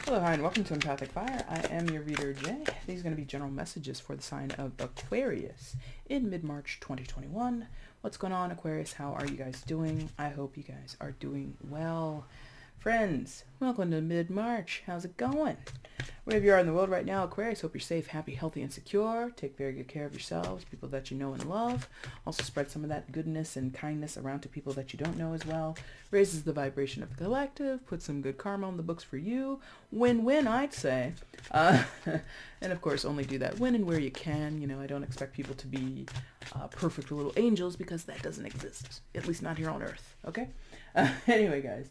Hello, hi, and welcome to EmpathicFire. I am your reader, Jay. These are going to be general messages for the sign of Aquarius in mid-March 2021. What's going on, Aquarius? How are you guys doing? I hope you guys are doing well. Friends, welcome to mid-March. How's it going? Wherever you are in the world right now, Aquarius, hope you're safe, happy, healthy, and secure. Take very good care of yourselves, people that you know and love. Also spread some of that goodness and kindness around to people that you don't know as well. Raises the vibration of the collective. Put some good karma on the books for you. Win-win, I'd say. And of course, only do that when and where you can. You know, I don't expect people to be perfect little angels because that doesn't exist. At least not here on Earth, okay? Anyway, guys,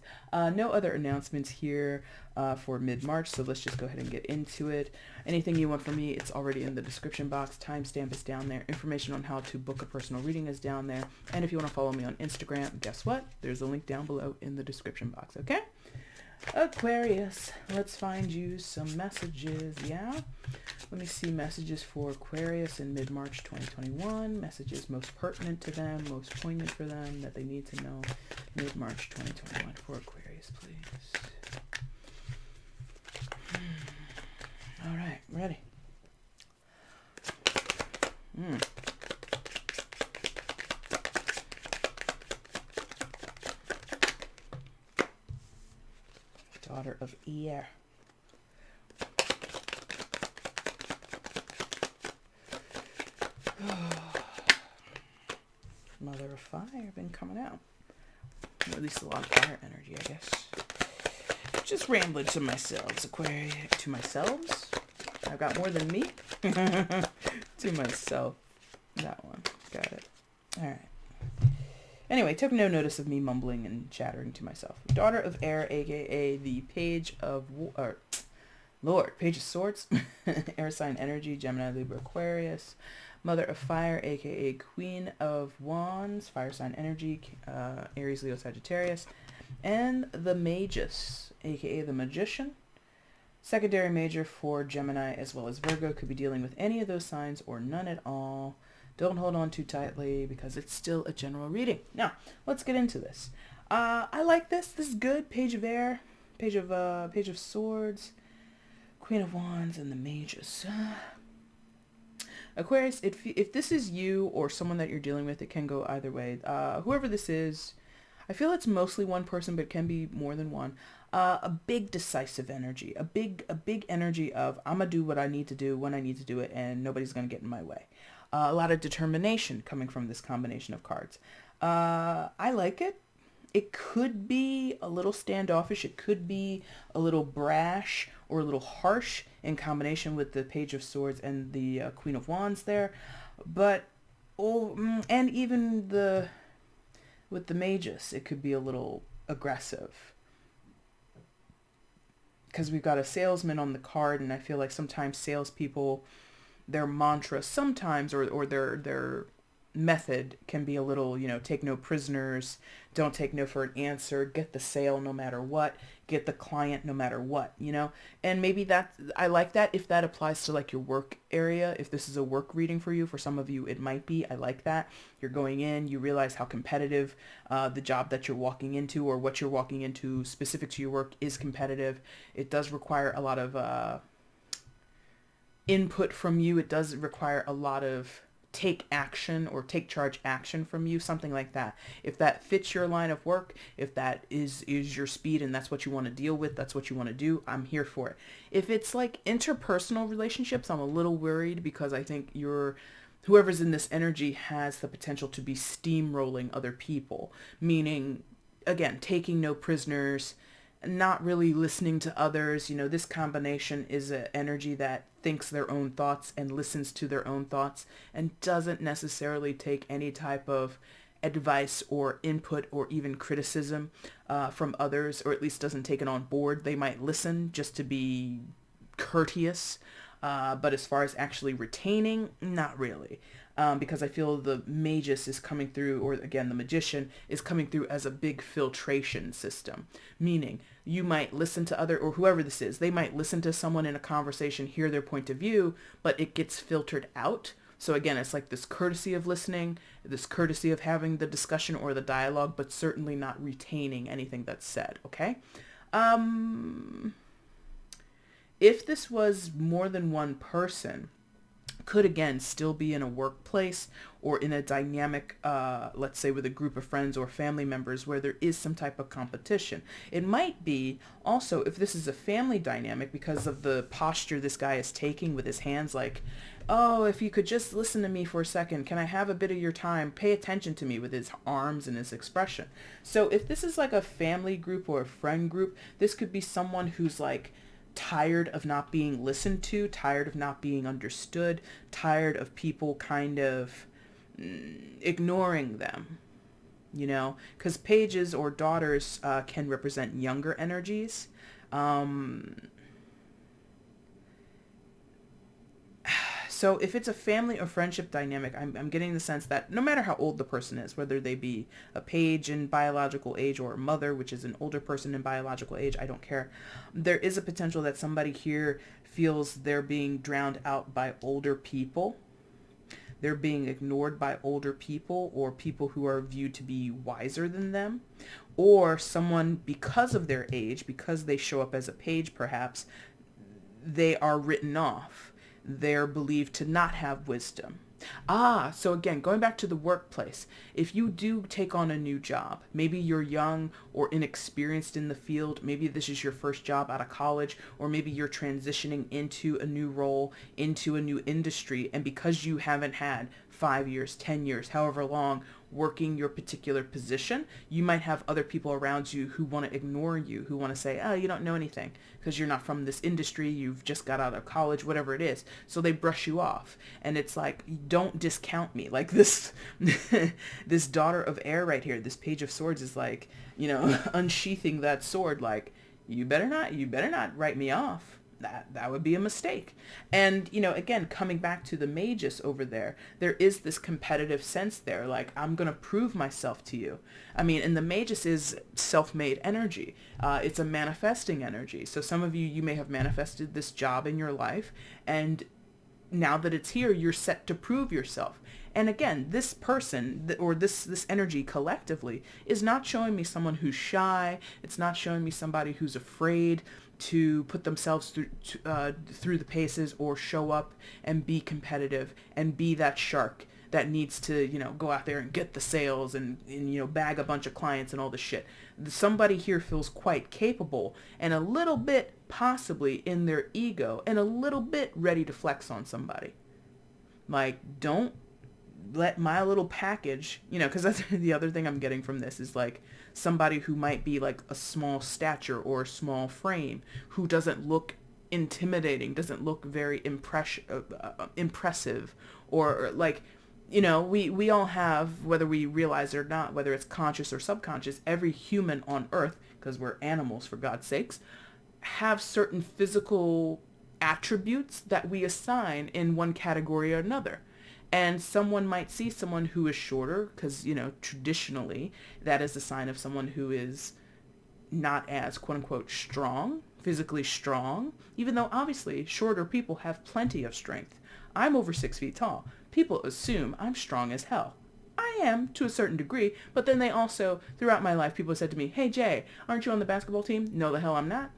no other announcements here for mid-March, so let's just go ahead and get into it. Anything you want from me, it's already in the description box. Timestamp is down there. Information on how to book a personal reading is down there. And if you want to follow me on Instagram, guess what? There's a link down below in the description box, okay? Aquarius, let's find you some messages, yeah? Let me see messages for Aquarius in mid-March 2021. Messages most pertinent to them, most poignant for them that they need to know mid-March 2021 for Aquarius, please. All right, ready. Daughter of air. Mother of fire been coming out. Or at least a lot of fire energy, I guess. Just rambling to myself, Aquarius. To myself? I've got more than me. To myself. That one. Got it. All right. Anyway, took no notice of me mumbling and chattering to myself. Daughter of air, aka the Page of Page of Swords, air sign energy, Gemini, Libra, Aquarius. Mother of fire, aka Queen of Wands, fire sign energy, Aries, Leo, Sagittarius. And the Magus, aka the Magician. Secondary major for Gemini as well as Virgo. Could be dealing with any of those signs or none at all. Don't hold on too tightly because it's still a general reading. Now, let's get into this. I like this. This is good. Page of air, Page of Swords, Queen of Wands, and the Magus. Aquarius, if this is you or someone that you're dealing with, it can go either way. Whoever this is, I feel it's mostly one person, but it can be more than one. A big decisive energy, a big energy of I'm gonna do what I need to do when I need to do it, and nobody's gonna get in my way. A lot of determination coming from this combination of cards. I like it. It could be a little standoffish. It could be a little brash or a little harsh in combination with the Page of Swords and the Queen of Wands there. But, and even with the Magus, it could be a little aggressive. Because we've got a salesman on the card, and I feel like sometimes salespeople, their mantra sometimes, or their method can be a little, take no prisoners, don't take no for an answer, get the sale no matter what, get the client no matter what, and maybe I like that if that applies to like your work area. If this is a work reading for you, for some of you it might be. I like that. You're going in, you realize how competitive the job that you're walking into, or what you're walking into specific to your work, is competitive. It does require a lot of input from you. It does require a lot of take action or take charge action from you, something like that. If that fits your line of work, if that is your speed and that's what you want to deal with, that's what you want to do, I'm here for it. If it's like interpersonal relationships, I'm a little worried because I think whoever's in this energy has the potential to be steamrolling other people, meaning, again, taking no prisoners, not really listening to others. This combination is an energy that thinks their own thoughts and listens to their own thoughts and doesn't necessarily take any type of advice or input or even criticism from others, or at least doesn't take it on board. They might listen just to be courteous, but as far as actually retaining, not really. Because I feel the Magus is coming through, or again, the Magician is coming through as a big filtration system, meaning you might listen to or whoever this is, they might listen to someone in a conversation, hear their point of view, but it gets filtered out. So again, it's like this courtesy of listening, this courtesy of having the discussion or the dialogue, but certainly not retaining anything that's said, okay? If this was more than one person, could again still be in a workplace or in a dynamic, let's say with a group of friends or family members where there is some type of competition. It might be also if this is a family dynamic because of the posture this guy is taking with his hands, like, oh, if you could just listen to me for a second, can I have a bit of your time? Pay attention to me with his arms and his expression. So if this is like a family group or a friend group, this could be someone who's like tired of not being listened to, tired of not being understood, tired of people kind of ignoring them, you know, because pages or daughters can represent younger energies. So if it's a family or friendship dynamic, I'm getting the sense that no matter how old the person is, whether they be a page in biological age or a mother, which is an older person in biological age, I don't care. There is a potential that somebody here feels they're being drowned out by older people. They're being ignored by older people or people who are viewed to be wiser than them. Or someone, because of their age, because they show up as a page perhaps, they are written off. They're believed to not have wisdom. So again, going back to the workplace, if you do take on a new job, maybe you're young or inexperienced in the field, maybe this is your first job out of college, or maybe you're transitioning into a new role, into a new industry, and because you haven't had 5 years, 10 years, however long, working your particular position, you might have other people around you who want to ignore you, who want to say, oh, you don't know anything because you're not from this industry, you've just got out of college, whatever it is. So they brush you off. And it's like, don't discount me. Like this, this daughter of air right here, this page of swords is like, you know, unsheathing that sword, like, you better not write me off. That would be a mistake. And, you know, again, coming back to the magus over there is this competitive sense there. Like, I'm going to prove myself to you. I mean, and the magus is self-made energy. It's a manifesting energy. So some of you may have manifested this job in your life, and now that it's here, you're set to prove yourself. And again, this person or this energy collectively is not showing me someone who's shy. It's not showing me somebody who's afraid to put themselves through the paces or show up and be competitive and be that shark that needs to, you know, go out there and get the sales and you know, bag a bunch of clients and all this shit. Somebody here feels quite capable and a little bit possibly in their ego and a little bit ready to flex on somebody. Like, don't let my little package, you know, because that's the other thing I'm getting from this is like somebody who might be like a small stature or a small frame who doesn't look intimidating, doesn't look very impressive, or like, you know, we all have, whether we realize it or not, whether it's conscious or subconscious, every human on earth, because we're animals for God's sakes, have certain physical attributes that we assign in one category or another. And someone might see someone who is shorter because, you know, traditionally that is a sign of someone who is not as quote unquote strong, physically strong, even though obviously shorter people have plenty of strength. I'm over 6 feet tall. People assume I'm strong as hell. I am to a certain degree, but then they also, throughout my life, people have said to me, hey Jay, aren't you on the basketball team? No, the hell I'm not.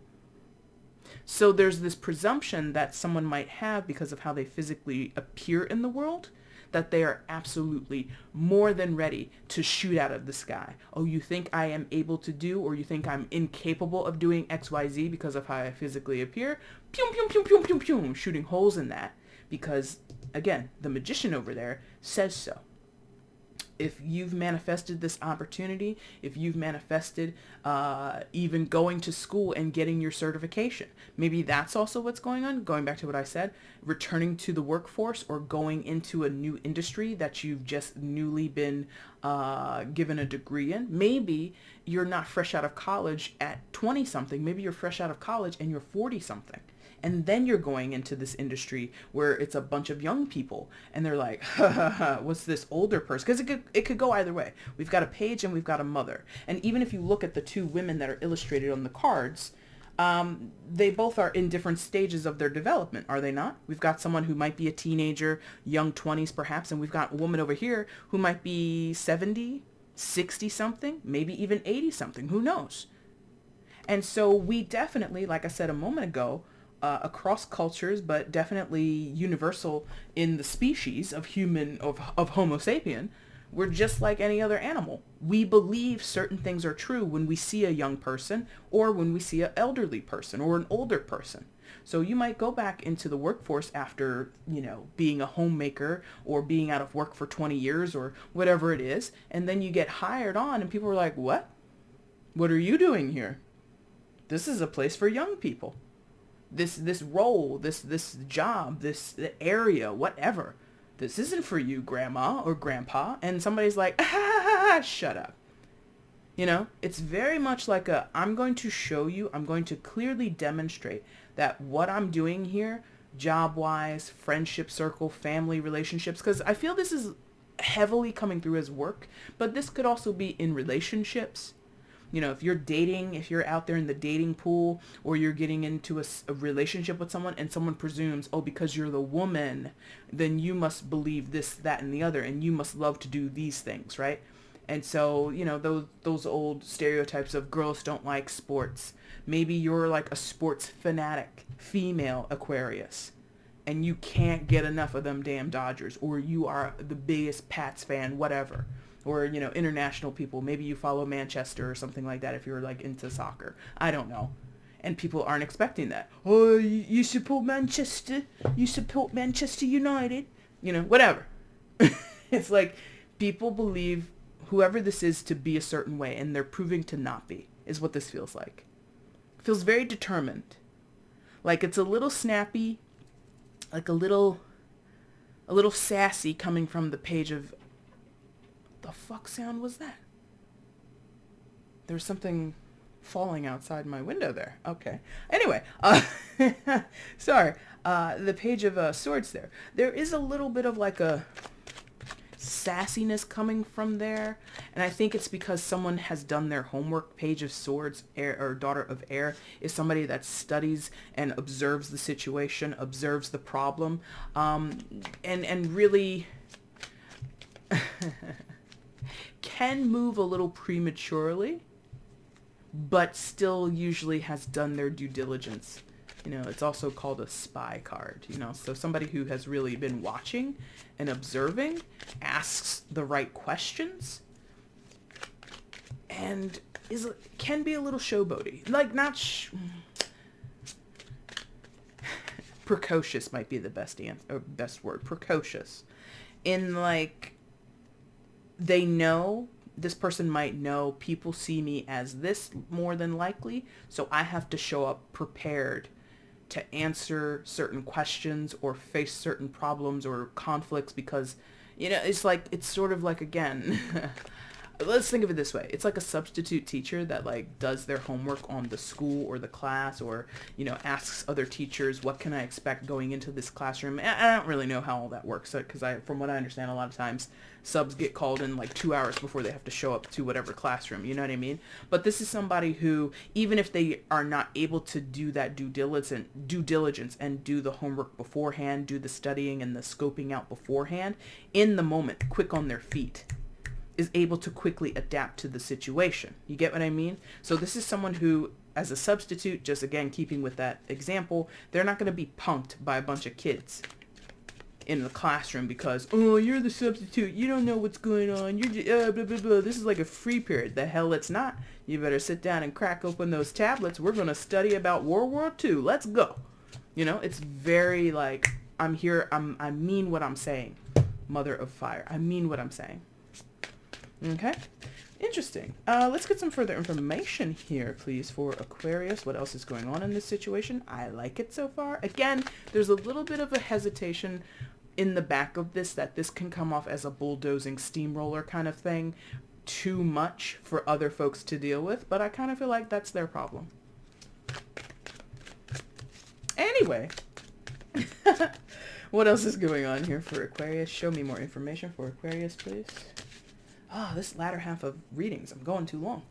So there's this presumption that someone might have because of how they physically appear in the world, that they are absolutely more than ready to shoot out of the sky. Oh, you think I am able to do, or you think I'm incapable of doing XYZ because of how I physically appear? Pew, pew, pew, pew, pew, pew, shooting holes in that. Because, again, the magician over there says so. If you've manifested this opportunity, if you've manifested even going to school and getting your certification, maybe that's also what's going on. Going back to what I said, returning to the workforce or going into a new industry that you've just newly been given a degree in. Maybe you're not fresh out of college at 20 something. Maybe you're fresh out of college and you're 40 something. And then you're going into this industry where it's a bunch of young people and they're like, ha, ha, ha, what's this older person? Because it could go either way. We've got a page and we've got a mother. And even if you look at the two women that are illustrated on the cards, they both are in different stages of their development, are they not? We've got someone who might be a teenager, young 20s perhaps, and we've got a woman over here who might be 70, 60 something, maybe even 80 something, who knows? And so we definitely, like I said a moment ago, across cultures, but definitely universal in the species of of Homo sapien. We're just like any other animal. We believe certain things are true when we see a young person or when we see an elderly person or an older person. So you might go back into the workforce after, being a homemaker or being out of work for 20 years or whatever it is, and then you get hired on and people are like, "What? What are you doing here? This is a place for young people. This role, this job, this area, whatever. This isn't for you, grandma or grandpa." And somebody's like, "Ah, shut up." It's very much like I'm going to show you, I'm going to clearly demonstrate that what I'm doing here, job-wise, friendship circle, family relationships, because I feel this is heavily coming through as work, but this could also be in relationships. If you're dating, if you're out there in the dating pool, or you're getting into a relationship with someone and someone presumes, oh, because you're the woman, then you must believe this, that, and the other, and you must love to do these things, right? And so, those old stereotypes of girls don't like sports. Maybe you're like a sports fanatic, female Aquarius, and you can't get enough of them damn Dodgers, or you are the biggest Pats fan, whatever. Or, international people. Maybe you follow Manchester or something like that if you're like into soccer. I don't know. And people aren't expecting that. Oh, you support Manchester? You support Manchester United? Whatever. It's like people believe whoever this is to be a certain way, and they're proving to not be, is what this feels like. It feels very determined. Like it's a little snappy, like a little sassy coming from the page of... The fuck sound was that? There's something falling outside my window there. Okay. Anyway, sorry. The page of Swords there. There is a little bit of like a sassiness coming from there, and I think it's because someone has done their homework. Page of Swords, air, or Daughter of Air, is somebody that studies and observes the situation, observes the problem, and really can move a little prematurely, but still usually has done their due diligence. It's also called a spy card, so somebody who has really been watching and observing, asks the right questions, and can be a little showboaty. Like, not precocious might be the best word. Precocious. In like, this person might know people see me as this more than likely, so I have to show up prepared to answer certain questions or face certain problems or conflicts because, it's sort of like, again, let's think of it this way. It's like a substitute teacher that like does their homework on the school or the class, or, asks other teachers, what can I expect going into this classroom? I don't really know how all that works, because from what I understand, a lot of times subs get called in like 2 hours before they have to show up to whatever classroom, you know what I mean? But this is somebody who, even if they are not able to do that due diligence and do the homework beforehand, do the studying and the scoping out beforehand, in the moment, quick on their feet, is able to quickly adapt to the situation. You get what I mean? So this is someone who, as a substitute, just again keeping with that example, they're not going to be punked by a bunch of kids in the classroom because, oh, you're the substitute, you don't know what's going on, you're just, blah, blah, blah. This is like a free period. The hell it's not. You better sit down and crack open those tablets. We're going to study about World War II. Let's go. It's very like, I'm here, I mean what I'm saying. Mother of Fire. I mean what I'm saying. Okay, interesting. Let's get some further information here, please, for Aquarius. What else is going on in this situation? I like it so far. Again, there's a little bit of a hesitation in the back of this that this can come off as a bulldozing steamroller kind of thing. Too much for other folks to deal with, but I kind of feel like that's their problem. Anyway, what else is going on here for Aquarius? Show me more information for Aquarius, please. Oh, this latter half of readings, I'm going too long.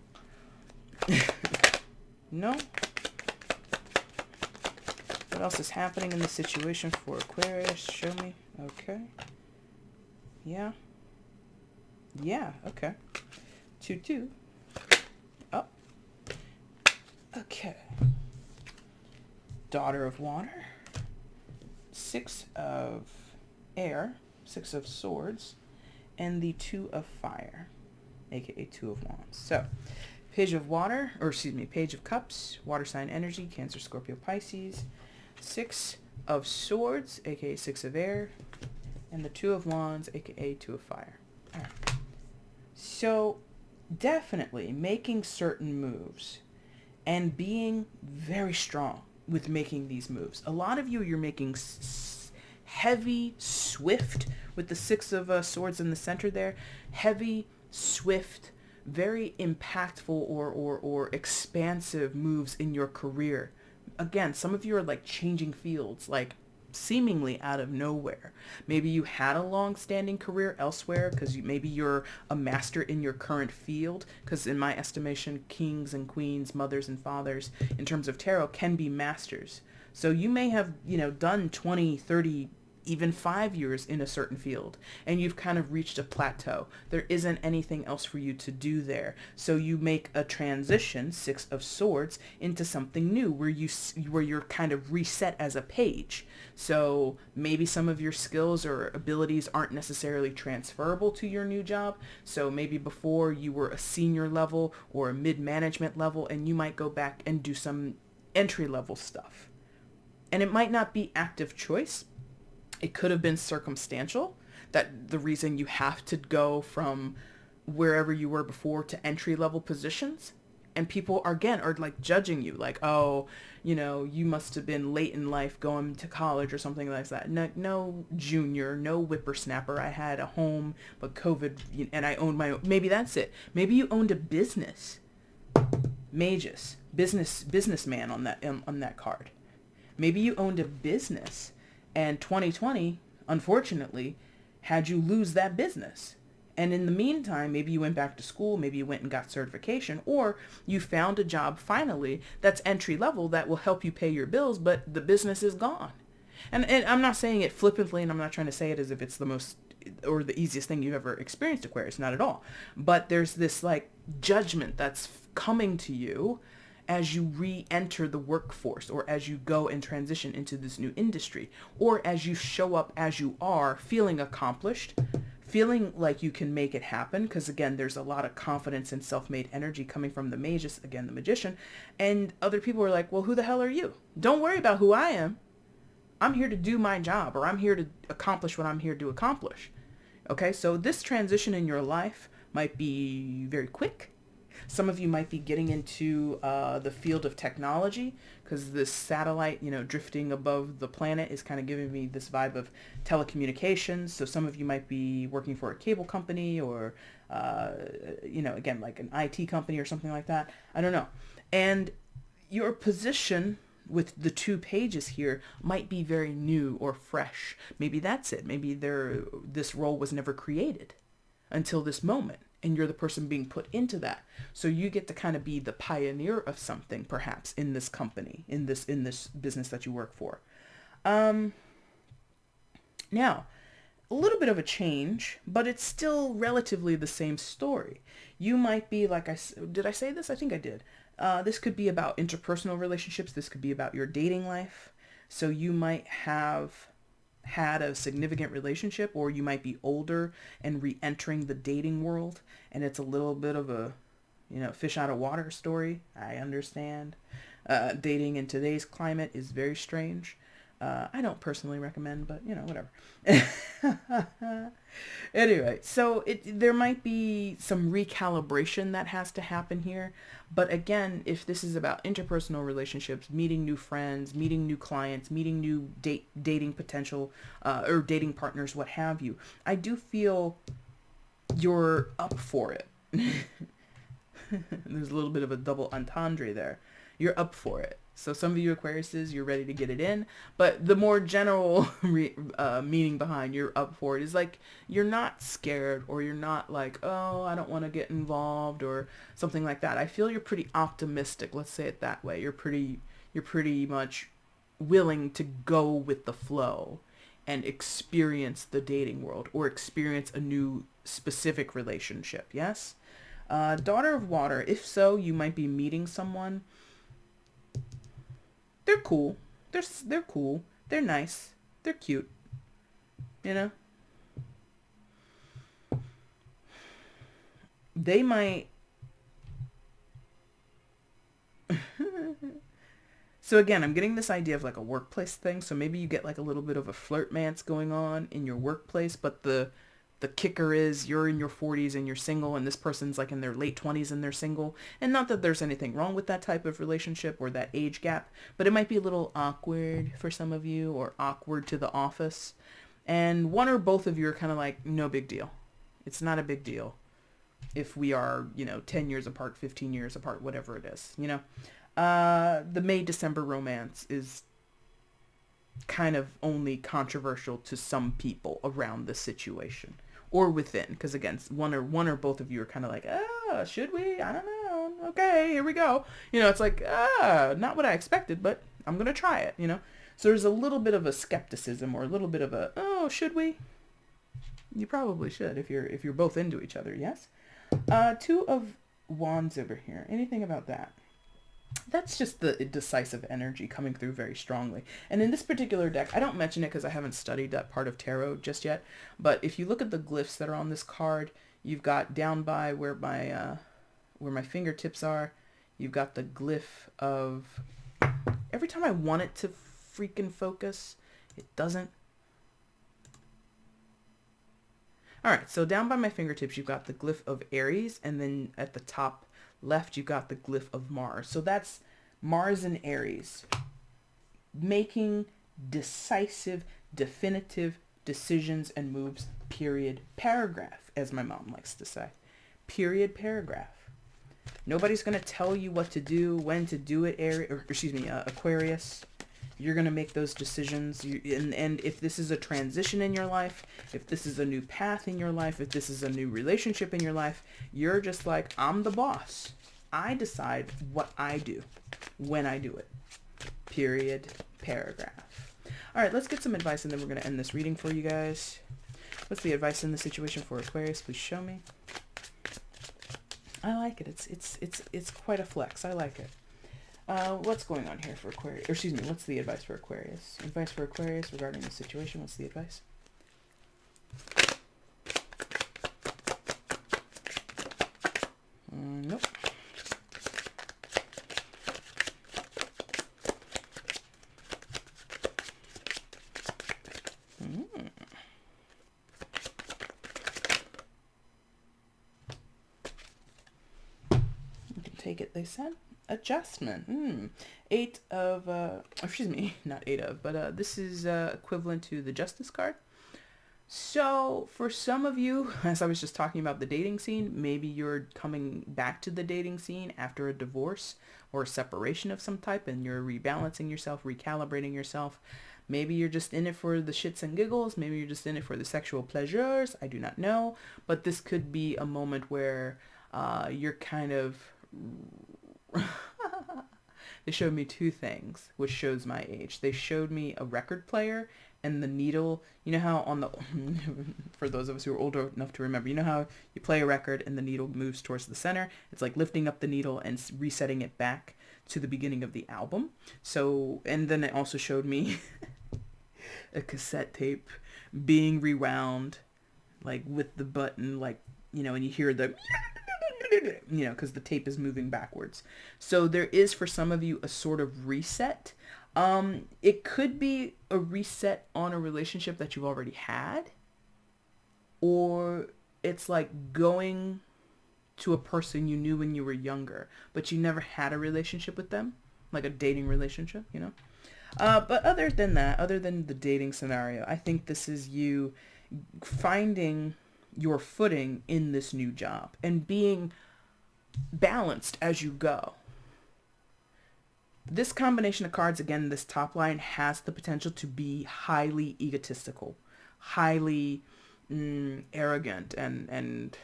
No? What else is happening in the situation for Aquarius? Show me. Okay. Yeah. Yeah, okay. 2-2. Oh. Okay. Daughter of Water, Six of Air, Six of Swords, and the Two of Fire, aka Two of Wands. So, Page of Water, or excuse me, Page of Cups, Water sign energy, Cancer, Scorpio, Pisces, Six of Swords, aka Six of Air, and the Two of Wands, aka Two of Fire. All right. So, definitely making certain moves and being very strong with making these moves. A lot of you, you're making heavy, swift, with the Six of Swords in the center there, heavy, swift, very impactful or expansive moves in your career. Again, some of you are like changing fields, like seemingly out of nowhere. Maybe you had a long-standing career elsewhere because maybe you're a master in your current field, because in my estimation, kings and queens, mothers and fathers, in terms of tarot, can be masters. So you may have, done 20, 30, even 5 years in a certain field, and you've kind of reached a plateau. There isn't anything else for you to do there. So you make a transition, Six of Swords, into something new where you're kind of reset as a page. So maybe some of your skills or abilities aren't necessarily transferable to your new job. So maybe before you were a senior level or a mid-management level, and you might go back and do some entry-level stuff. And it might not be active choice. It could have been circumstantial, that the reason you have to go from wherever you were before to entry-level positions. And people, again, are like judging you, like, oh, you must have been late in life going to college or something like that. No junior, no whippersnapper. I had a home, but COVID, and I owned my own. Maybe that's it. Maybe you owned a business. Magus, businessman on that card. Maybe you owned a business. And 2020, unfortunately, had you lose that business. And in the meantime, maybe you went back to school, maybe you went and got certification, or you found a job finally that's entry level that will help you pay your bills, but the business is gone. And I'm not saying it flippantly, and I'm not trying to say it as if it's the most or the easiest thing you've ever experienced, Aquarius, not at all. But there's this like judgment that's coming to you as you re-enter the workforce, or as you go and transition into this new industry, or as you show up as you are, feeling accomplished, feeling like you can make it happen, because again, there's a lot of confidence and self-made energy coming from the Magus, again, the Magician, and other people are like, well, who the hell are you? Don't worry about who I am. I'm here to do my job, or I'm here to accomplish what I'm here to accomplish. Okay, so this transition in your life might be very quick. Some of you might be getting into the field of technology, because this satellite, drifting above the planet is kind of giving me this vibe of telecommunications. So some of you might be working for a cable company, or, again, like an IT company or something like that. I don't know. And your position with the two pages here might be very new or fresh. Maybe that's it. Maybe this role was never created until this moment, and you're the person being put into that. So you get to kind of be the pioneer of something, perhaps, in this company, in this business that you work for. Now, a little bit of a change, but it's still relatively the same story. You might be, did I say this? I think I did. This could be about interpersonal relationships. This could be about your dating life. So you might have had a significant relationship, or you might be older and re-entering the dating world, and it's a little bit of a, fish out of water story. I understand. Dating in today's climate is very strange. I don't personally recommend, but whatever. Anyway, so there might be some recalibration that has to happen here. But again, if this is about interpersonal relationships, meeting new friends, meeting new clients, meeting new dating potential, or dating partners, what have you, I do feel you're up for it. There's a little bit of a double entendre there. You're up for it. So some of you Aquariuses, you're ready to get it in. But the more general meaning behind you're up for it is like you're not scared, or you're not like, oh, I don't want to get involved or something like that. I feel you're pretty optimistic. Let's say it that way. You're pretty much willing to go with the flow and experience the dating world, or experience a new specific relationship. Yes? Daughter of Water. If so, you might be meeting someone. They're cool. They're cool. They're nice. They're cute. You know? They might... So again, I'm getting this idea of like a workplace thing. So maybe you get like a little bit of a flirtmance going on in your workplace, but the kicker is you're in your 40s and you're single, and this person's like in their late 20s and they're single. And not that there's anything wrong with that type of relationship or that age gap, but it might be a little awkward for some of you, or awkward to the office. And one or both of you are kind of like, no big deal. It's not a big deal if we are, 10 years apart, 15 years apart, whatever it is, The May-December romance is kind of only controversial to some people around the situation or within, because again, one or both of you are kind of like, should we? I don't know. Okay, here we go. It's like, not what I expected, but I'm gonna try it. So there's a little bit of a skepticism, or a little bit of a, should we? You probably should if you're both into each other. Yes. Two of Wands over here. Anything about that? That's just the decisive energy coming through very strongly. And in this particular deck, I don't mention it because I haven't studied that part of tarot just yet, but if you look at the glyphs that are on this card, you've got down by where my fingertips are, you've got the glyph of... Every time I want it to freaking focus, it doesn't. Alright, so down by my fingertips, you've got the glyph of Aries, and then at the top left, you got the glyph of Mars. So that's Mars and Aries making decisive, definitive decisions and moves, period, paragraph, as my mom likes to say. Period, paragraph. Nobody's going to tell you what to do, when to do it, Aquarius. You're going to make those decisions. And if this is a transition in your life, if this is a new path in your life, if this is a new relationship in your life, you're just like, I'm the boss. I decide what I do when I do it. Period. Paragraph. All right, let's get some advice, and then we're going to end this reading for you guys. What's the advice in the situation for Aquarius? Please show me. I like it. It's quite a flex. I like it. What's going on here for Aquarius? What's the advice for Aquarius? Advice for Aquarius regarding the situation. What's the advice? Nope. You can take it, they said. Adjustment. Eight of, not eight of, but this is equivalent to the Justice card. So for some of you, as I was just talking about the dating scene, maybe you're coming back to the dating scene after a divorce or a separation of some type, and you're rebalancing yourself, recalibrating yourself. Maybe you're just in it for the shits and giggles. Maybe you're just in it for the sexual pleasures. I do not know. But this could be a moment where you're kind of... They showed me two things, which shows my age. They showed me a record player and the needle. You know how on the... for those of us who are older enough to remember, you know how you play a record and the needle moves towards the center? It's like lifting up the needle and resetting it back to the beginning of the album. So, and then it also showed me a cassette tape being rewound, like with the button, like, and you hear the... because the tape is moving backwards. So there is, for some of you, a sort of reset. It could be a reset on a relationship that you've already had, or it's like going to a person you knew when you were younger, but you never had a relationship with them, like a dating relationship, But other than that, other than the dating scenario, I think this is you finding your footing in this new job and being balanced as you go. This combination of cards, again, this top line has the potential to be highly egotistical, highly arrogant, and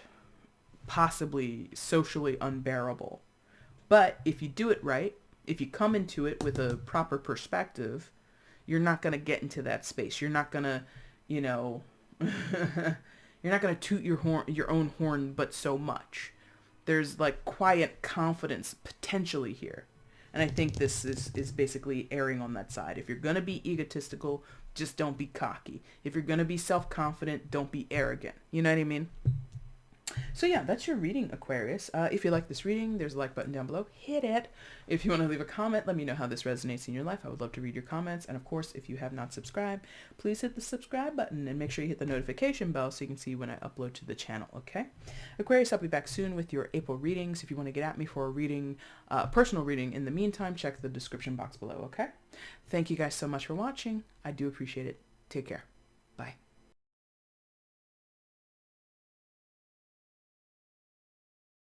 possibly socially unbearable. But if you do it right, if you come into it with a proper perspective, you're not going to get into that space. You're not going to, you're not going to toot your own horn, but so much. There's like quiet confidence potentially here. And I think this is basically erring on that side. If you're going to be egotistical, just don't be cocky. If you're going to be self-confident, don't be arrogant. You know what I mean? So yeah, that's your reading, Aquarius. If you like this reading, there's a like button down below. Hit it. If you want to leave a comment, let me know how this resonates in your life. I would love to read your comments. And of course, if you have not subscribed, please hit the subscribe button and make sure you hit the notification bell so you can see when I upload to the channel, okay? Aquarius, I'll be back soon with your April readings. If you want to get at me for a reading, personal reading in the meantime, check the description box below, okay? Thank you guys so much for watching. I do appreciate it. Take care. Bye.